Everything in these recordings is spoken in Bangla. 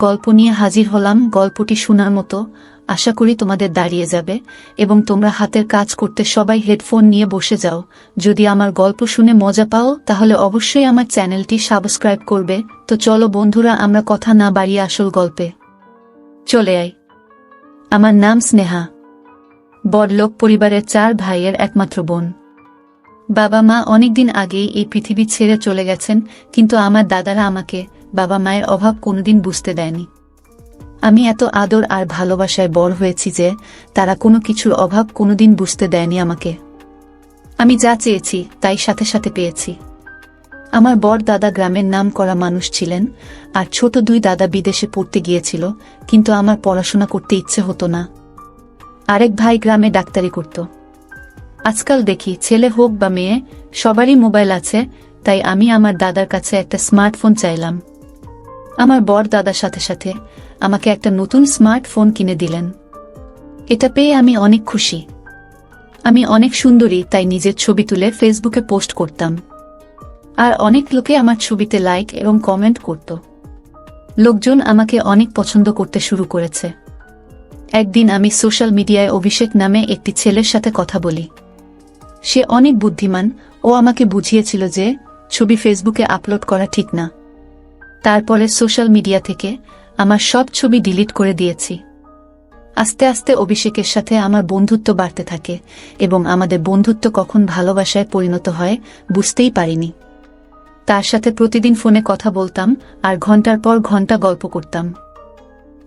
গল্প নিয়ে হাজির হলাম। গল্পটি শোনার মতো, আশা করি তোমাদের দাঁড়িয়ে যাবে এবং তোমরা হাতের কাজ করতে সবাই হেডফোন নিয়ে বসে যাও। যদি আমার গল্প শুনে মজা পাও তাহলে অবশ্যই আমার চ্যানেলটি সাবস্ক্রাইব করবে। তো চলো বন্ধুরা, আমরা কথা না বাড়িয়ে আসল গল্পে চলে আই। আমার নাম স্নেহা। বড়লোক পরিবারের 4 ভাইয়ের একমাত্র বোন। বাবা মা অনেকদিন আগেই এই পৃথিবী ছেড়ে চলে গেছেন, কিন্তু আমার দাদারা আমাকে বাবা মায়ের অভাব কোনোদিন বুঝতে দেয়নি। আমি এত আদর আর ভালোবাসায় বড় হয়েছি যে তারা কোনো কিছুর অভাব কোনোদিন বুঝতে দেয়নি আমাকে। আমি যা চেয়েছি তাই সাথে সাথে পেয়েছি। আমার বড় দাদা গ্রামের নাম করা মানুষ ছিলেন, আর ছোট 2 দাদা বিদেশে পড়তে গিয়েছিল, কিন্তু আমার পড়াশোনা করতে ইচ্ছে হতো না। আরেক ভাই গ্রামে ডাক্তারি করত। আজকাল দেখি ছেলে হোক বা মেয়ে, সবারই মোবাইল আছে, তাই আমি আমার দাদার কাছে একটা স্মার্টফোন চাইলাম। আমার বড় দাদার সাথে সাথে আমাকে একটা নতুন স্মার্টফোন কিনে দিলেন। এটা পেয়ে আমি অনেক খুশি। আমি অনেক সুন্দরী, তাই নিজের ছবি তুলে ফেসবুকে পোস্ট করতাম, আর অনেক লোকে আমার ছবিতে লাইক এবং কমেন্ট করত। লোকজন আমাকে অনেক পছন্দ করতে শুরু করেছে। একদিন আমি সোশ্যাল মিডিয়ায় অভিষেক নামে একটি ছেলের সাথে কথা বলি। সে অনেক বুদ্ধিমান। ও আমাকে বুঝিয়েছিল যে ছবি ফেসবুকে আপলোড করা ঠিক না। তারপরে সোশ্যাল মিডিয়া থেকে আমার সব ছবি ডিলিট করে দিয়েছি। আস্তে আস্তে অভিষেকের সাথে আমার বন্ধুত্ব বাড়তে থাকে এবং আমাদের বন্ধুত্ব কখন ভালোবাসায় পরিণত হয় বুঝতেই পারিনি। তার সাথে প্রতিদিন ফোনে কথা বলতাম আর ঘন্টার পর ঘন্টা গল্প করতাম।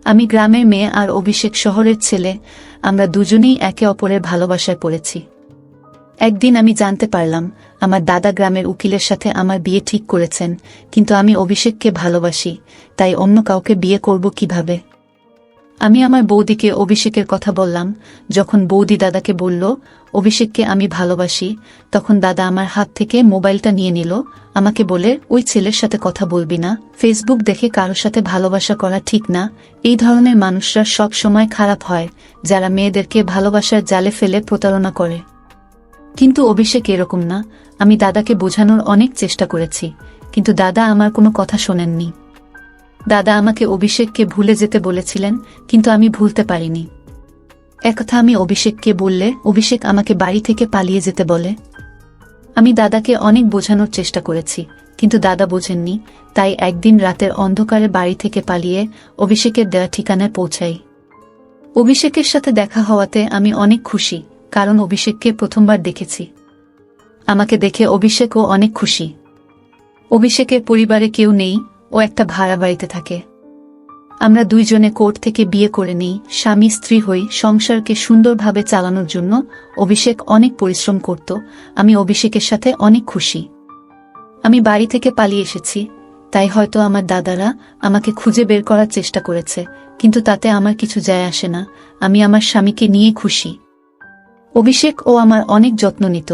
আমি গ্রামের মেয়ে আর অভিষেক শহরের ছেলে, আমরা দুজনেই একে অপরের ভালোবাসায় পড়েছি। একদিন আমি জানতে পারলাম আমার দাদা গ্রামের উকিলের সাথে আমার বিয়ে ঠিক করেছেন, কিন্তু আমি অভিষেককে ভালোবাসি, তাই অন্য কাউকে বিয়ে করব কিভাবে? আমি আমার বৌদিকে অভিষেকের কথা বললাম। যখন বৌদি দাদাকে বলল অভিষেককে আমি ভালোবাসি, তখন দাদা আমার হাত থেকে মোবাইলটা নিয়ে নিল, আমাকে বলে, ওই ছেলের সাথে কথা বলবি না, ফেসবুক দেখে কারোর সাথে ভালোবাসা করা ঠিক না। এই ধরনের মানুষরা সব সময় খারাপ হয়, যারা মেয়েদেরকে ভালোবাসার জালে ফেলে প্রতারণা করে। কিন্তু অভিষেক এরকম না। আমি দাদাকে বোঝানোর অনেক চেষ্টা করেছি, কিন্তু দাদা আমার কোনো কথা শোনেননি। দাদা আমাকে অভিষেককে ভুলে যেতে বলেছিলেন, কিন্তু আমি ভুলতে পারিনি। একথা আমি অভিষেককে বললে অভিষেক আমাকে বাড়ি থেকে পালিয়ে যেতে বলে। আমি দাদাকে অনেক বোঝানোর চেষ্টা করেছি, কিন্তু দাদা বোঝেননি। তাই একদিন রাতের অন্ধকারে বাড়ি থেকে পালিয়ে অভিষেকের দেওয়া ঠিকানায় পৌঁছাই। অভিষেকের সাথে দেখা হওয়াতে আমি অনেক খুশি, কারণ অভিষেককে প্রথমবার দেখেছি। আমাকে দেখে অভিষেকও অনেক খুশি। অভিষেকের পরিবারে কেউ নেই, ও একটা ভাড়া বাড়িতে থাকে। আমরা দুইজনে কোর্ট থেকে বিয়ে করে নিই, স্বামী স্ত্রী হই। সংসারকে সুন্দরভাবে চালানোর জন্য অভিষেক অনেক পরিশ্রম করত। আমি অভিষেকের সাথে অনেক খুশি। আমি বাড়ি থেকে পালিয়ে এসেছি, তাই হয়তো আমার দাদারা আমাকে খুঁজে বের করার চেষ্টা করেছে, কিন্তু তাতে আমার কিছু যায় আসে না। আমি আমার স্বামীকে নিয়ে খুশি। অভিষেক ও আমার অনেক যত্ন নিত।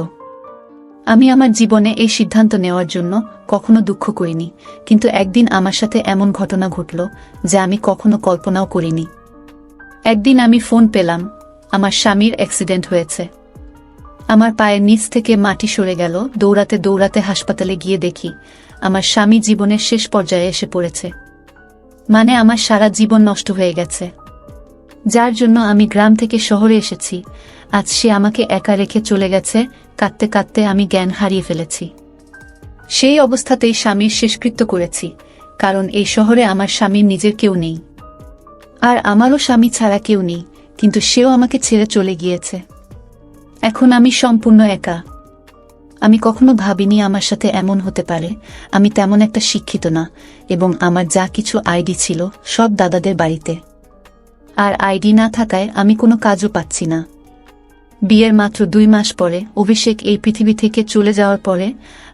আমি আমার জীবনে এই সিদ্ধান্ত নেওয়ার জন্য কখনো দুঃখ করিনি, কিন্তু একদিন আমার সাথে এমন ঘটনা ঘটল যা আমি কখনো কল্পনাও করিনি। একদিন আমি ফোন পেলাম, আমার স্বামীর অ্যাক্সিডেন্ট হয়েছে। আমার পায়ের নিচ থেকে মাটি সরে গেল। দৌড়াতে দৌড়াতে হাসপাতালে গিয়ে দেখি আমার স্বামী জীবনের শেষ পর্যায়ে এসে পড়েছে। মানে আমার সারা জীবন নষ্ট হয়ে গেছে, যার জন্য আমি গ্রাম থেকে শহরে এসেছি। আজ সে আমাকে একা রেখে চলে গেছে। কাঁদতে কাঁদতে আমি জ্ঞান হারিয়ে ফেলেছি। সেই অবস্থাতেই স্বামীর শেষকৃত্য করেছি, কারণ এই শহরে আমার স্বামীর নিজের কেউ নেই, আর আমারও স্বামী ছাড়া কেউ নেই, কিন্তু সেও আমাকে ছেড়ে চলে গিয়েছে। এখন আমি সম্পূর্ণ একা। আমি কখনো ভাবিনি আমার সাথে এমন হতে পারে। আমি তেমন একটা শিক্ষিত না, এবং আমার যা কিছু আইডি ছিল সব দাদাদের বাড়িতে, আর আইডি না থাকায় আমি কোনো কাজও পাচ্ছি না। বিয়ের মাত্র 2 মাস পরে অভিষেক এই পৃথিবী থেকে চলে যাওয়ার পরে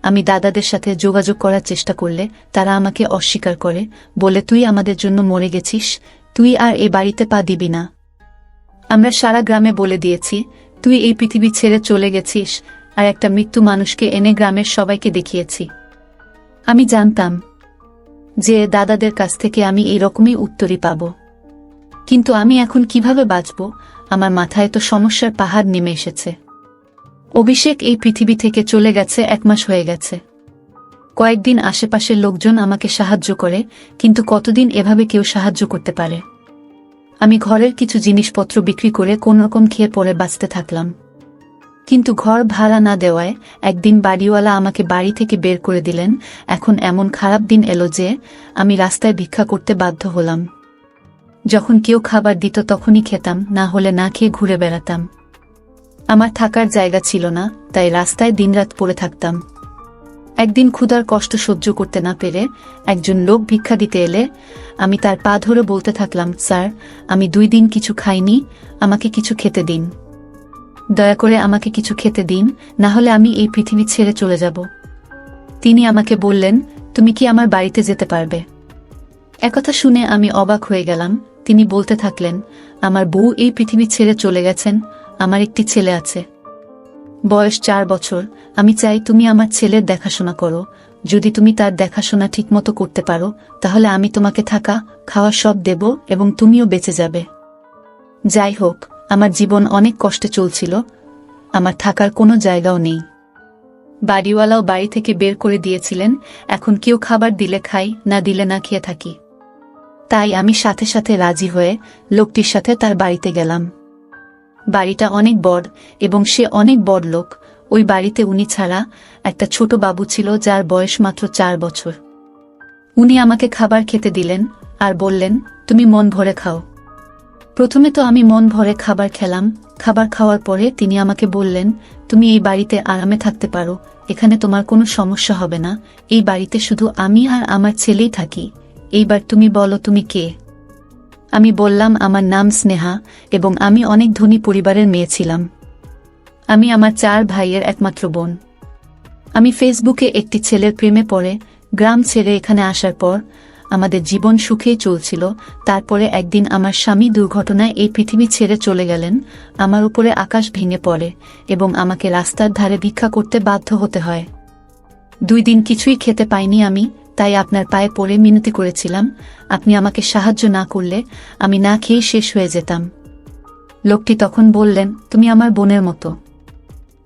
আমি দাদাদের সাথে যোগাযোগ করার চেষ্টা করলে তারা আমাকে অস্বীকার করে, বলে, তুই আমাদের জন্য মরে গেছিস, তুই আর এই বাড়িতে পা দিবি না। আমরা সারা গ্রামে বলে দিয়েছি তুই এই পৃথিবী ছেড়ে চলে গেছিস, আর একটা মৃত্যু মানুষকে এনে গ্রামের সবাইকে দেখিয়েছি। আমি জানতাম যে দাদাদের কাছ থেকে আমি এই রকমই উত্তরই পাব, কিন্তু আমি এখন কিভাবে বাঁচব? আমার মাথায় তো সমস্যার পাহাড় নেমে এসেছে। অভিষেক এই পৃথিবী থেকে চলে গেছে 1 মাস হয়ে গেছে। কয়েকদিন আশেপাশের লোকজন আমাকে সাহায্য করে, কিন্তু কতদিন এভাবে কেউ সাহায্য করতে পারে? আমি ঘরের কিছু জিনিসপত্র বিক্রি করে কোনোরকম খেয়ে পরে বাঁচতে থাকলাম। কিন্তু ঘর ভাড়া না দেওয়ায় একদিন বাড়িওয়ালা আমাকে বাড়ি থেকে বের করে দিলেন। এখন এমন খারাপ দিন এলো যে আমি রাস্তায় ভিক্ষা করতে বাধ্য হলাম। যখন কেউ খাবার দিত তখনই খেতাম, না হলে না খেয়ে ঘুরে বেড়াতাম। আমার থাকার জায়গা ছিল না, তাই রাস্তায় দিনরাত পড়ে থাকতাম। একদিন ক্ষুধার কষ্ট সহ্য করতে না পেরে একজন লোক ভিক্ষা দিতে এলে আমি তার পা ধরে বলতে থাকলাম, স্যার, আমি 2 দিন কিছু খাইনি, আমাকে কিছু খেতে দিন। দয়া করে আমাকে কিছু খেতে দিন, না হলে আমি এই পৃথিবী ছেড়ে চলে যাব। তিনি আমাকে বললেন, তুমি কি আমার বাড়িতে যেতে পারবে? একথা শুনে আমি অবাক হয়ে গেলাম। তিনি বলতে থাকলেন, আমার বউ এই পৃথিবী ছেড়ে চলে গেছেন, আমার একটি ছেলে আছে, বয়স 4 বছর। আমি চাই তুমি আমার ছেলের দেখাশোনা করো। যদি তুমি তার দেখাশোনা ঠিকমতো করতে পারো, তাহলে আমি তোমাকে থাকা খাওয়া সব দেব এবং তুমিও বেঁচে যাবে। যাই হোক, আমার জীবন অনেক কষ্টে চলছিল, আমার থাকার কোনো জায়গাও নেই। বাড়িওয়ালাও বাড়ি থেকে বের করে দিয়েছিলেন। এখন কেউ খাবার দিলে খাই, না দিলে না খেয়ে থাকি। তাই আমি সাথে সাথে রাজি হয়ে লোকটির সাথে তার বাড়িতে গেলাম। বাড়িটা অনেক বড় এবং সে অনেক বড় লোক। ওই বাড়িতে উনি ছাড়া একটা ছোট বাবু ছিল, যার বয়স মাত্র 4 বছর। উনি আমাকে খাবার খেতে দিলেন আর বললেন, তুমি মন ভরে খাও। প্রথমে তো আমি মন ভরে খাবার খেলাম। খাবার খাওয়ার পরে তিনি আমাকে বললেন, তুমি এই বাড়িতে আরামে থাকতে পারো, এখানে তোমার কোনো সমস্যা হবে না। এই বাড়িতে শুধু আমি আর আমার ছেলেই থাকি। এইবার তুমি বলো, তুমি কে? আমি বললাম, আমার নাম স্নেহা এবং আমি অনেক ধনী পরিবারের মেয়ে ছিলাম। আমি আমার 4 ভাইয়ের একমাত্র বোন। আমি ফেসবুকে একটি ছেলের প্রেমে পড়ে গ্রাম ছেড়ে এখানে আসার পর আমাদের জীবন সুখেই চলছিল। তারপরে একদিন আমার স্বামী দুর্ঘটনায় এই পৃথিবী ছেড়ে চলে গেলেন। আমার উপরে আকাশ ভেঙে পড়ে এবং আমাকে রাস্তার ধারে ভিক্ষা করতে বাধ্য হতে হয়। 2 দিন কিছুই খেতে পাইনি আমি, তাই আপনার পায়ে পড়ে মিনতি করেছিলাম। আপনি আমাকে সাহায্য না করলে আমি না খেয়ে শেষ হয়ে যেতাম। লোকটি তখন বললেন, তুমি আমার বোনের মতো,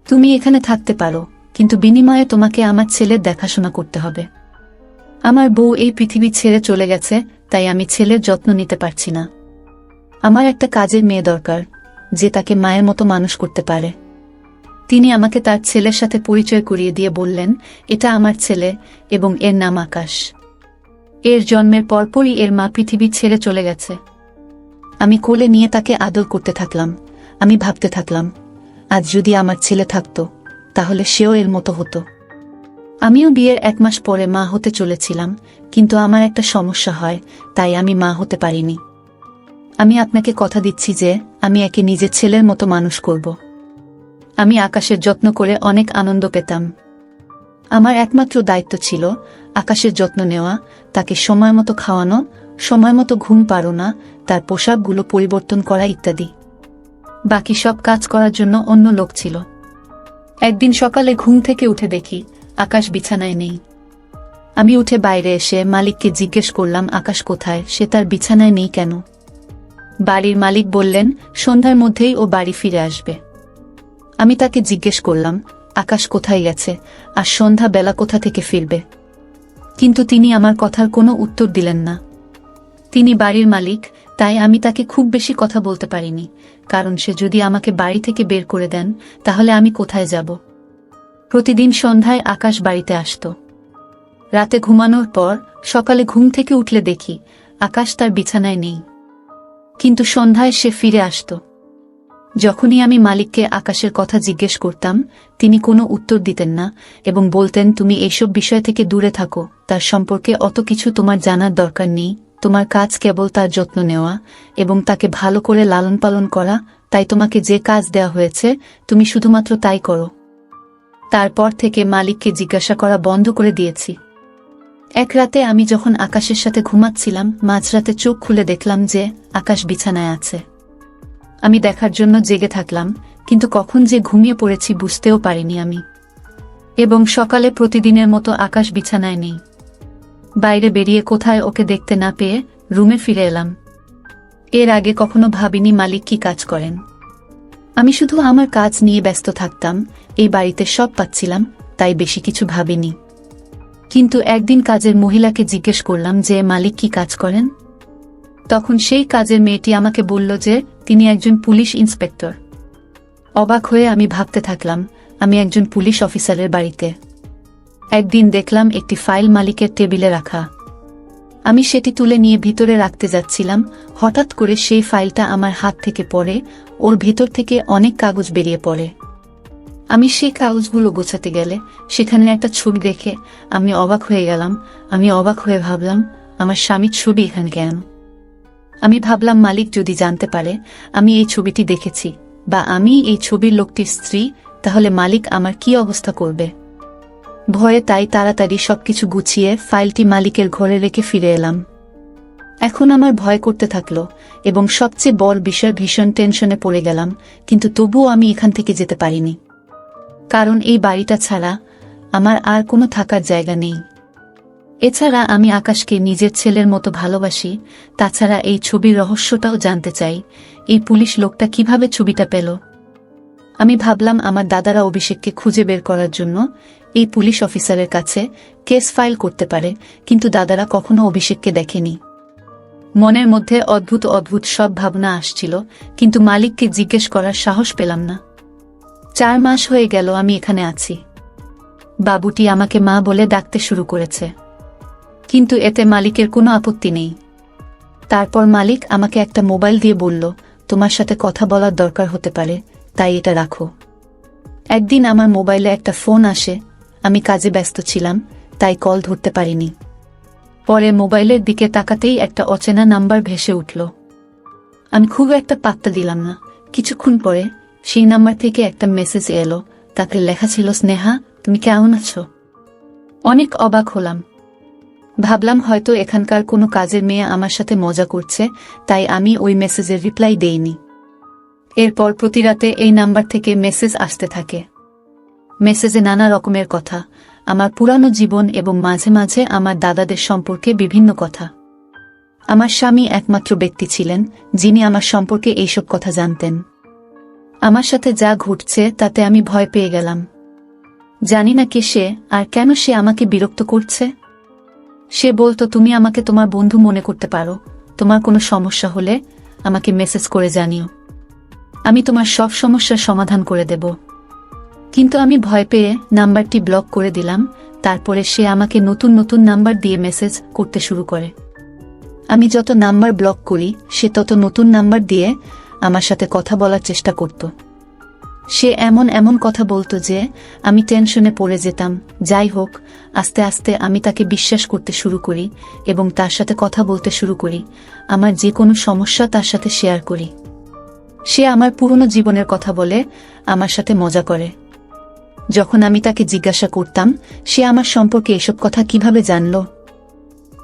তুমি এখানে থাকতে পারো, কিন্তু বিনিময়ে তোমাকে আমার ছেলের দেখাশোনা করতে হবে। আমার বউ এই পৃথিবী ছেড়ে চলে গেছে, তাই আমি ছেলের যত্ন নিতে পারছি না। আমার একটা কাজের মেয়ে দরকার, যে তাকে মায়ের মতো মানুষ করতে পারে। তিনি আমাকে তার ছেলের সাথে পরিচয় করিয়ে দিয়ে বললেন, এটা আমার ছেলে এবং এর নাম আকাশ। এর জন্মের পরপরই এর মা পৃথিবী ছেড়ে চলে গেছে। আমি কোলে নিয়ে তাকে আদর করতে থাকলাম। আমি ভাবতে থাকলাম, আজ যদি আমার ছেলে থাকতো, তাহলে সেও এর মতো হতো। আমিও বিয়ের 1 মাস পরে মা হতে চলেছিলাম, কিন্তু আমার একটা সমস্যা হয়, তাই আমি মা হতে পারিনি। আমি আপনাকে কথা দিচ্ছি যে আমি একে নিজের ছেলের মতো মানুষ করব। আমি আকাশের যত্ন করে অনেক আনন্দ পেতাম। আমার একমাত্র দায়িত্ব ছিল আকাশের যত্ন নেওয়া, তাকে সময় মতো খাওয়ানো, সময় মতো ঘুম পাড়ানো, তার পোশাকগুলো পরিবর্তন করা ইত্যাদি। বাকি সব কাজ করার জন্য অন্য লোক ছিল। একদিন সকালে ঘুম থেকে উঠে দেখি আকাশ বিছানায় নেই। আমি উঠে বাইরে এসে মালিককে জিজ্ঞেস করলাম, আকাশ কোথায়, সে তার বিছানায় নেই কেন? বাড়ির মালিক বললেন, সন্ধ্যার মধ্যেই ও বাড়ি ফিরে আসবে। আমি তাকে জিজ্ঞেস করলাম, আকাশ কোথায় গেছে আর সন্ধ্যা বেলা কোথা থেকে ফিরবে? কিন্তু তিনি আমার কথার কোনো উত্তর দিলেন না। তিনি বাড়ির মালিক, তাই আমি তাকে খুব বেশি কথা বলতে পারিনি, কারণ সে যদি আমাকে বাড়ি থেকে বের করে দেন, তাহলে আমি কোথায় যাব? প্রতিদিন সন্ধ্যায় আকাশ বাড়িতে আসত। রাতে ঘুমানোর পর সকালে ঘুম থেকে উঠলে দেখি আকাশ তার বিছানায় নেই, কিন্তু সন্ধ্যায় সে ফিরে আসত। যখনই আমি মালিককে আকাশের কথা জিজ্ঞেস করতাম, তিনি কোনো উত্তর দিতেন না এবং বলতেন, তুমি এইসব বিষয় থেকে দূরে থাকো, তার সম্পর্কে অত কিছু তোমার জানার দরকার নেই। তোমার কাজ কেবল তার যত্ন নেওয়া এবং তাকে ভালো করে লালন পালন করা, তাই তোমাকে যে কাজ দেওয়া হয়েছে তুমি শুধুমাত্র তাই করো। তারপর থেকে মালিককে জিজ্ঞাসা করা বন্ধ করে দিয়েছি। এক রাতে আমি যখন আকাশের সাথে ঘুমাচ্ছিলাম, মাঝরাতে চোখ খুলে দেখলাম যে আকাশ বিছানায় আছে। আমি দেখার জন্য জেগে থাকলাম, কিন্তু কখন যে ঘুমিয়ে পড়েছি বুঝতেও পারিনি আমি। এবং সকালে প্রতিদিনের মতো আকাশ বিছানায় নেই। বাইরে বেরিয়ে কোথায় ওকে দেখতে না পেয়ে রুমে ফিরে এলাম। এর আগে কখনো ভাবিনি মালিক কি কাজ করেন। আমি শুধু আমার কাজ নিয়ে ব্যস্ত থাকতাম। এই বাড়িতে সব পাচ্ছিলাম, তাই বেশি কিছু ভাবিনি। কিন্তু একদিন কাজের মহিলাকে জিজ্ঞেস করলাম যে মালিক কি কাজ করেন। তখন সেই কাজের মেয়েটি আমাকে বলল যে তিনি একজন পুলিশ ইন্সপেক্টর। অবাক হয়ে আমি ভাবতে থাকলাম আমি একজন পুলিশ অফিসারের বাড়িতে। একদিন দেখলাম একটি ফাইল মালিকের টেবিলে রাখা। আমি সেটি তুলে নিয়ে ভিতরে রাখতে যাচ্ছিলাম, হঠাৎ করে সেই ফাইলটা আমার হাত থেকে পড়ে, ওর ভেতর থেকে অনেক কাগজ বেরিয়ে পড়ে। আমি সেই কাগজগুলো গোছাতে গেলে সেখানে একটা ছবি দেখে আমি অবাক হয়ে গেলাম। আমি অবাক হয়ে ভাবলাম আমার স্বামীর ছবি এখানে কেন। আমি ভাবলাম মালিক যদি জানতে পারে আমি এই ছবিটি দেখেছি বা আমি এই ছবির লোকটির স্ত্রী, তাহলে মালিক আমার কি অবস্থা করবে। ভয়ে তাই তাড়াতাড়ি সবকিছু গুছিয়ে ফাইলটি মালিকের ঘরে রেখে ফিরে এলাম। এখন আমার ভয় করতে থাকলো এবং সবচেয়ে বড় বিষয় ভীষণ টেনশনে পড়ে গেলাম, কিন্তু তবুও আমি এখান থেকে যেতে পারিনি, কারণ এই বাড়িটা ছাড়া আমার আর কোনো থাকার জায়গা নেই। এছাড়া আমি আকাশকে নিজের ছেলের মতো ভালোবাসি। তাছাড়া এই ছবির রহস্যটাও জানতে চাই, এই পুলিশ লোকটা কিভাবে ছবিটা পেল। আমি ভাবলাম আমার দাদারা অভিষেককে খুঁজে বের করার জন্য এই পুলিশ অফিসারের কাছে কেস ফাইল করতে পারে, কিন্তু দাদারা কখনো অভিষেককে দেখেনি। মনের মধ্যে অদ্ভুত অদ্ভুত সব ভাবনা আসছিল, কিন্তু মালিককে জিজ্ঞেস করার সাহস পেলাম না। 4 মাস হয়ে গেল আমি এখানে আছি। বাবুটি আমাকে মা বলে ডাকতে শুরু করেছে, কিন্তু এতে মালিকের কোনো আপত্তি নেই। তারপর মালিক আমাকে একটা মোবাইল দিয়ে বলল, তোমার সাথে কথা বলার দরকার হতে পারে, তাই এটা রাখো। একদিন আমার মোবাইলে একটা ফোন আসে, আমি কাজে ব্যস্ত ছিলাম তাই কল ধরতে পারিনি। পরে মোবাইলের দিকে তাকাতেই একটা অচেনা নাম্বার ভেসে উঠল। আমি খুব একটা পাত্তা দিলাম না। কিছুক্ষণ পরে সেই নাম্বার থেকে একটা মেসেজ এলো, তাতে লেখা ছিল, স্নেহা তুমি কেমন আছো। অনেক অবাক হলাম। ভাবলাম হয়তো এখানকার কোনো কাজের মেয়ে আমার সাথে মজা করছে, তাই আমি ওই মেসেজের রিপ্লাই দেইনি। এরপর প্রতি রাতে এই নাম্বার থেকে মেসেজ আসতে থাকে। মেসেজে নানা রকমের কথা, আমার পুরানো জীবন এবং মাঝে মাঝে আমার দাদাদের সম্পর্কে বিভিন্ন কথা। আমার স্বামী একমাত্র ব্যক্তি ছিলেন যিনি আমার সম্পর্কে এইসব কথা জানতেন। আমার সাথে যা ঘটছে তাতে আমি ভয় পেয়ে গেলাম। জানি না কে সে আর কেন সে আমাকে বিরক্ত করছে। সে বলতো, তুমি আমাকে তোমার বন্ধু মনে করতে পারো, তোমার কোনো সমস্যা হলে আমাকে মেসেজ করে জানিও, আমি তোমার সব সমস্যার সমাধান করে দেব। কিন্তু আমি ভয় পেয়ে নাম্বারটি ব্লক করে দিলাম। তারপরে সে আমাকে নতুন নতুন নাম্বার দিয়ে মেসেজ করতে শুরু করে। আমি যত নাম্বার ব্লক করি সে তত নতুন নাম্বার দিয়ে আমার সাথে কথা বলার চেষ্টা করত। সে এমন এমন কথা বলতো যে আমি টেনশনে পড়ে যেতাম। যাই হোক, আস্তে আস্তে আমি তাকে বিশ্বাস করতে শুরু করি এবং তার সাথে কথা বলতে শুরু করি। আমার যে কোনো সমস্যা তার সাথে শেয়ার করি। সে আমার পুরনো জীবনের কথা বলে আমার সাথে মজা করে। যখন আমি তাকে জিজ্ঞাসা করতাম সে আমার সম্পর্কে এসব কথা কিভাবে জানল,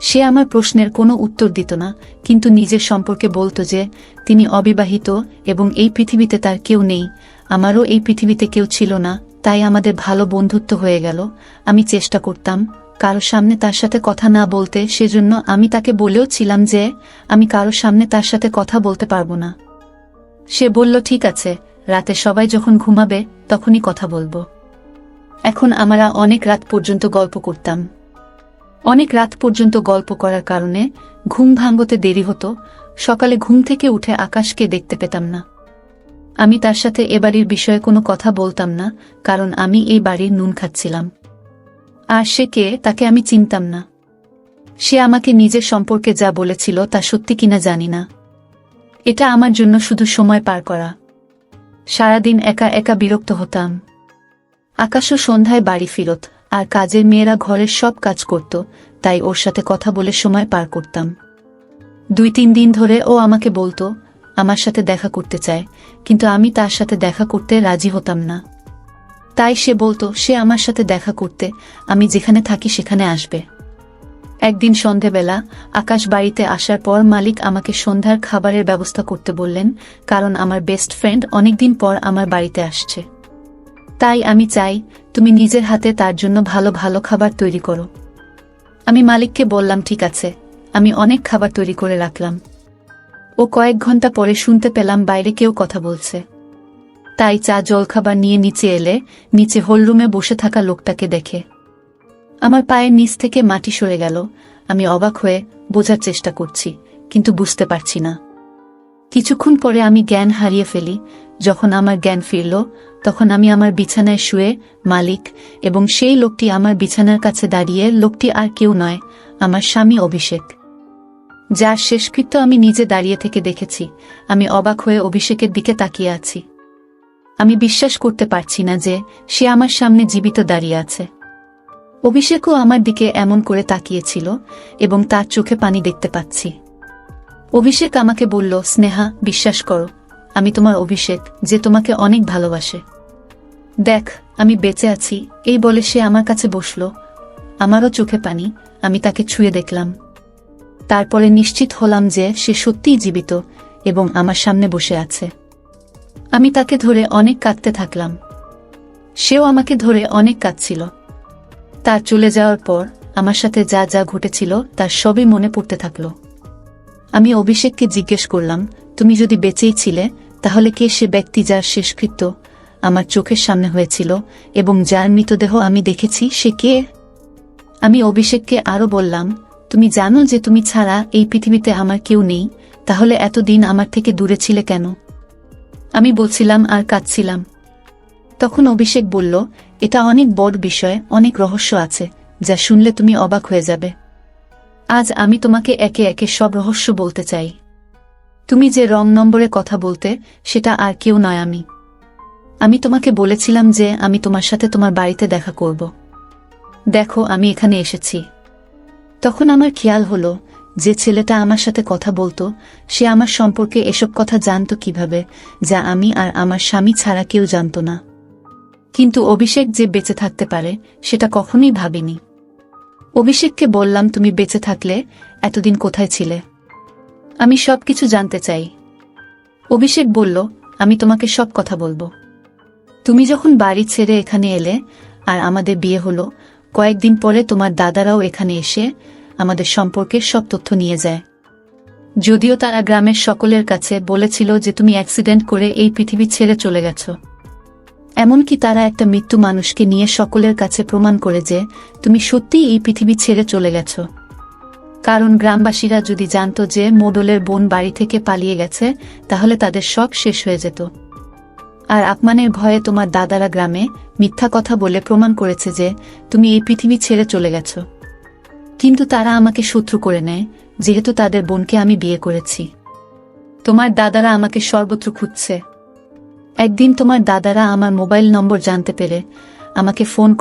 সে আমার প্রশ্নের কোনো উত্তর দিত না, কিন্তু নিজের সম্পর্কে বলতো যে তিনি অবিবাহিত এবং এই পৃথিবীতে তার কেউ নেই। আমারও এই পৃথিবীতে কেউ ছিল না, তাই আমাদের ভালো বন্ধুত্ব হয়ে গেল। আমি চেষ্টা করতাম কারো সামনে তার সাথে কথা না বলতে, সেজন্য আমি তাকে বলেও ছিলাম যে আমি কারো সামনে তার সাথে কথা বলতে পারবো না। সে বলল, ঠিক আছে, রাতে সবাই যখন ঘুমাবে তখনই কথা বলবো। এখন আমরা অনেক রাত পর্যন্ত গল্প করতাম। অনেক রাত পর্যন্ত গল্প করার কারণে ঘুম ভাঙতে দেরি হতো। সকালে ঘুম থেকে উঠে আকাশকে দেখতে পেতাম না। আমি তার সাথে এ বাড়ির বিষয়ে কোনো কথা বলতাম না, কারণ আমি এই বাড়ির নুন খাচ্ছিলাম। আর সে কে তাকে আমি চিনতাম না। সে আমাকে নিজের সম্পর্কে যা বলেছিল তা সত্যি কিনা জানি না। এটা আমার জন্য শুধু সময় পার করা। সারাদিন একা একা বিরক্ত হতাম। আকাশও সন্ধ্যায় বাড়ি ফিরত, আর কাজের মেয়েরা ঘরের সব কাজ করত, তাই ওর সাথে কথা বলে সময় পার করতাম। 2-3 দিন ধরে ও আমাকে বলতো আমার সাথে দেখা করতে চায়, কিন্তু আমি তার সাথে দেখা করতে রাজি হতাম না। তাই সে বলতো সে আমার সাথে দেখা করতে আমি যেখানে থাকি সেখানে আসবে। একদিন সন্ধেবেলা আকাশ বাড়িতে আসার পর মালিক আমাকে সন্ধ্যার খাবারের ব্যবস্থা করতে বললেন, কারণ আমার বেস্ট ফ্রেন্ড অনেকদিন পর আমার বাড়িতে আসছে। তাই আমি চাই তুমি নিজের হাতে তার জন্য ভালো ভালো খাবার তৈরি করো। আমি মালিককে বললাম, ঠিক আছে। আমি অনেক খাবার তৈরি করে রাখলাম। ও কয়েক ঘন্টা পরে শুনতে পেলাম বাইরে কেউ কথা বলছে। তাই চা জলখাবার নিয়ে নিচে এলে নিচে হলরুমে বসে থাকা লোকটাকে দেখে আমার পায়ের নিচ থেকে মাটি সরে গেল। আমি অবাক হয়ে বোঝার চেষ্টা করছি, কিন্তু বুঝতে পারছি না। কিছুক্ষণ পরে আমি জ্ঞান হারিয়ে ফেলি। যখন আমার জ্ঞান ফিরল, তখন আমি আমার বিছানায় শুয়ে মালিক এবং সেই লোকটি আমার বিছানার কাছে দাঁড়িয়ে। লোকটি আর কেউ নয়, আমার স্বামী অভিষেক, যার শেষকৃত্য আমি নিজে দাঁড়িয়ে থেকে দেখেছি। আমি অবাক হয়ে অভিষেকের দিকে তাকিয়ে আছি। আমি বিশ্বাস করতে পারছি না যে সে আমার সামনে জীবিত দাঁড়িয়ে আছে। অভিষেকও আমার দিকে এমন করে তাকিয়েছিল এবং তার চোখে পানি দেখতে পাচ্ছি। অভিষেক আমাকে বলল, স্নেহা, বিশ্বাস করো, আমি তোমার অভিষেক, যে তোমাকে অনেক ভালোবাসে। দেখ, আমি বেঁচে আছি। এই বলে সে আমার কাছে বসল। আমারও চোখে পানি। আমি তাকে ছুঁয়ে দেখলাম। তারপরে নিশ্চিত হলাম যে সে সত্যিই জীবিত এবং আমার সামনে বসে আছে। আমি তাকে ধরে অনেক কাঁদতে থাকলাম। সেও আমাকে ধরে অনেক কাঁদছিল। তার চলে যাওয়ার পর আমার সাথে যা যা ঘটেছিল তার সবই মনে পড়তে থাকল। আমি অভিষেককে জিজ্ঞেস করলাম, তুমি যদি বেঁচেই ছিলে, তাহলে কে সে ব্যক্তি যার শেষকৃত্য আমার চোখের সামনে হয়েছিল এবং যার মৃতদেহ আমি দেখেছি, সে কে? আমি অভিষেককে আরও বললাম, তুমি জানো যে তুমি ছাড়া এই পৃথিবীতে আমার কেউ নেই, তাহলে এতদিন আমার থেকে দূরে ছিলে কেন? আমি বলছিলাম আর কাঁদছিলাম। তখন অভিষেক বলল, এটা অনেক বড় বিষয়, অনেক রহস্য আছে যা শুনলে তুমি অবাক হয়ে যাবে। আজ আমি তোমাকে একে একে সব রহস্য বলতে চাই। তুমি যে রং নম্বরে কথা বলতে, সেটা আর কেউ নয় আমি। আমি তোমাকে বলেছিলাম যে আমি তোমার সাথে তোমার বাড়িতে দেখা করব। দেখো, আমি এখানে এসেছি। তখন আমার খেয়াল হলো যে ছেলেটা আমার সাথে কথা বলতো, সে আমার সম্পর্কে এসব কথা জানতো কিভাবে, যা আমি আর আমার স্বামী ছাড়া কেউ জানত না। কিন্তু অভিষেক যে বেঁচে থাকতে পারে, সেটা কখনোই ভাবিনি। অভিষেককে বললাম, তুমি বেঁচে থাকলে এতদিন কোথায় ছিলে? আমি সবকিছু জানতে চাই। অভিষেক বলল, আমি তোমাকে সব কথা বলবো। তুমি যখন বাড়ি ছেড়ে এখানে এলে আর আমাদের বিয়ে হলো, কয়েকদিন পরে তোমার দাদারাও এখানে এসে আমাদের সম্পর্কের সব তথ্য নিয়ে যায়। যদিও তারা গ্রামের সকলের কাছে বলেছিল যে তুমি অ্যাক্সিডেন্ট করে এই পৃথিবী ছেড়ে চলে গেছ। এমনকি তারা একটা মৃত্যু মানুষকে নিয়ে সকলের কাছে প্রমাণ করে যে তুমি সত্যিই এই পৃথিবী ছেড়ে চলে গেছ। কারণ গ্রামবাসীরা যদি জানত যে মোডলের বোন বাড়ি থেকে পালিয়ে গেছে, তাহলে তাদের সব শেষ হয়ে যেত। আর আপমানের ভয়ে তোমার দাদারা গ্রামে মিথ্যা কথা বলে প্রমাণ করেছে যে তুমি এই পৃথিবী ছেড়ে চলে গেছ। কিন্তু তারা আমাকে শত্রু করে নেয়, যেহেতু তাদের বোনকে আমি বিয়ে করেছি। তোমার দাদারা আমাকে সর্বত্র খুঁজছে। একদিন তোমার দাদারা আমার মোবাইল নম্বর জানতে পেরে আমাকে ফোন